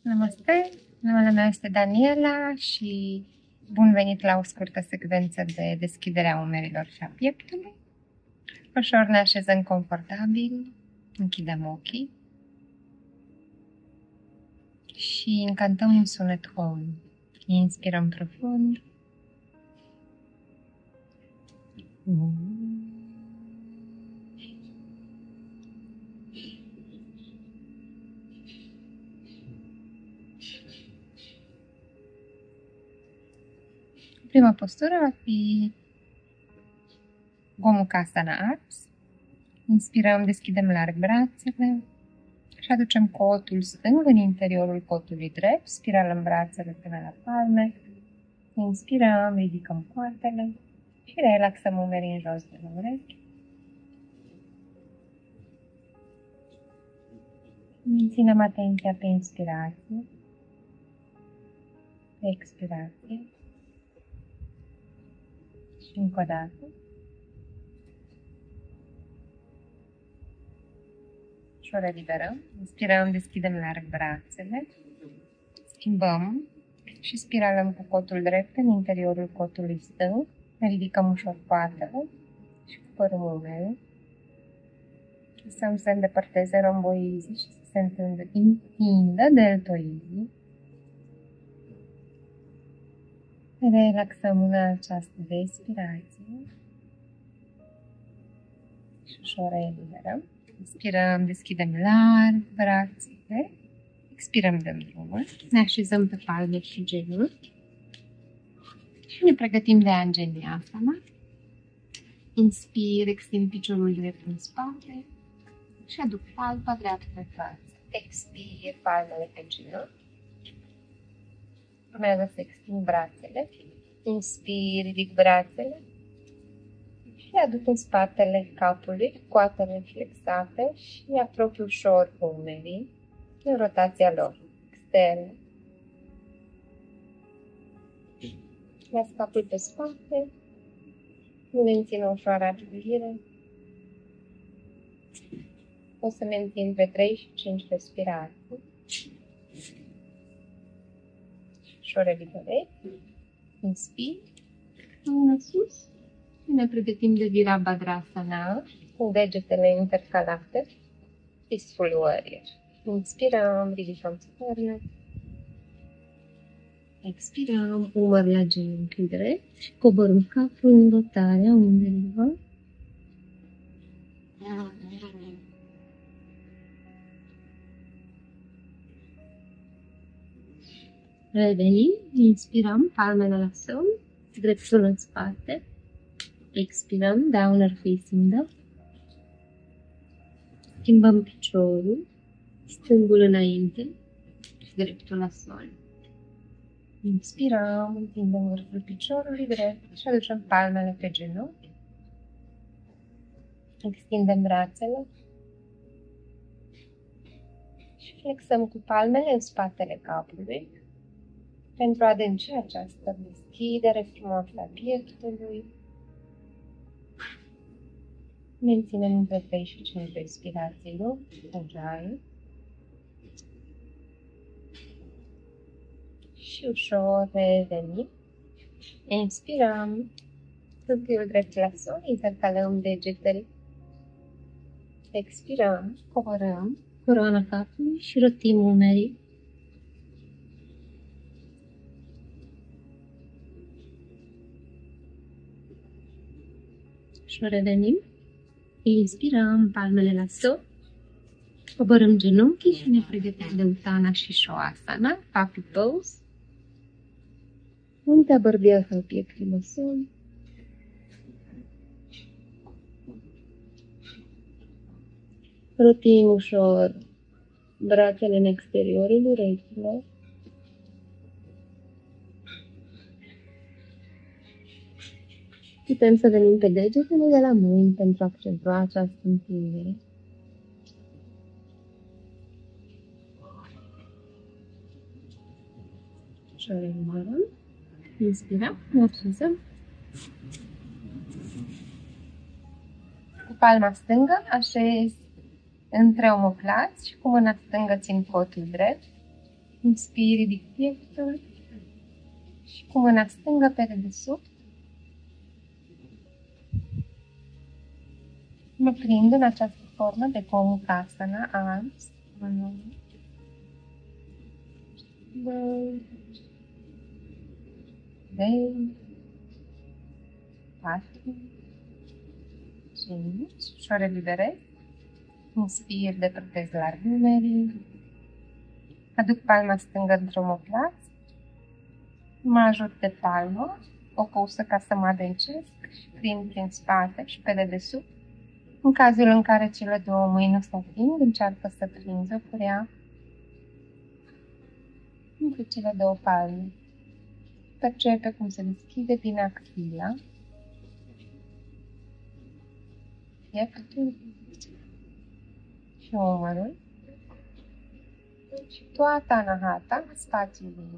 Namaste, numele meu este Daniela și bun venit la o scurtă secvență de deschidere a umerilor și a pieptului. Ușor ne așezăm confortabil, închidem ochii și încantăm un sunet om. Inspirăm profund. Prima postură va fi Gomukhasana Arms. Inspirăm, deschidem larg brațele și aducem cotul stâng în interiorul cotului drept. Spiralăm brațele până la palme. Inspirăm, ridicăm coartele și relaxăm umerii în jos de la urechi. Menținem atenția pe inspirație, pe expirație și încă o dată. Și o reliberăm. Inspirăm, deschidem larg brațele. Schimbăm și spiralăm cu cotul drept în interiorul cotului stâng. Ridicăm ușor coartele și cupărăm umerii. Lăsăm să se îndepărteze romboizii și să se întindă deltoizii. Relaxăm în această respirație și ușor eliberăm. Inspirăm, deschidem larg brațele. Expirăm, dăm drumul. Ne așezăm pe palme și genunchi și ne pregătim de Anjani-asana. Inspir, extind piciorul drept în spate și aduc palma dreaptă pe față. Expir, palmele pe genunchi. Urmează să extind brațele. Inspir, ridic brațele și aduc în spatele capului, coatele flexate și apropii ușor umerii în rotația lor externă. Las capul pe spate, mențin o ușoară adâncire. O să mențin pe 3 și 5 respirații. Și o reliberez. Inspir, mâna sus și ne pregătim de Virabhadrasana cu degetele intercalate. Peaceful Warrior. Inspirăm, ridicăm spărne. Expirăm, umăr la genunchi drept și coborâm capul în rotarea umerilor. Revenim, inspirăm, palmele la somn, dreptul în spate. Expirăm, downward facing dog. Schimbăm piciorul, stângul înainte și dreptul la sol. Inspirăm, întindem vârful piciorului drept și aducem palmele pe genunchi. Extindem brațele și flexăm cu palmele în spatele capului pentru a adânci această deschidere frumoasă a pieptului. Menținem între 3 și 5 respirații lungi, Ujjayi. Și ușor revenim. Inspirăm, tâmpiul drept la sol, intercalăm degetele. Expirăm, coborăm coroana capului și rotim umerii. Și revenim. Inspirăm, palmele la sol. Coborâm genunchii și ne pregătim de Utthana și Shavasana, Puppy Pose. Unde bărbiața pieptul la sol. Rotim ușor brațele în exteriorul urechilor. Putem să venim pe degetele de la mâini pentru a accentua această întindere. Și o reluăm. Inspirăm, ne așezăm. Cu palma stângă așez între omoplați și cu mâna stângă țin cotul drept. Inspiri, ridic pieptul și cu mâna stângă pe dedesubt mă prind în această formă de Gomukhasana azi. 1, 2, 3, 4, 5 și o reliberez. Inspir, depărtez larg umerii. Aduc palma stângă într-o omoplață. Mă ajut de palmă, o pulsă ca să mă adâncesc și prind prin spate și pe dedesubt. În cazul în care cele două mâini nu se ating, încearcă să prinzi o curea între cele două palme. Percepe cum se deschide bine axila, pieptul și umărul și toată anahata, spațiul din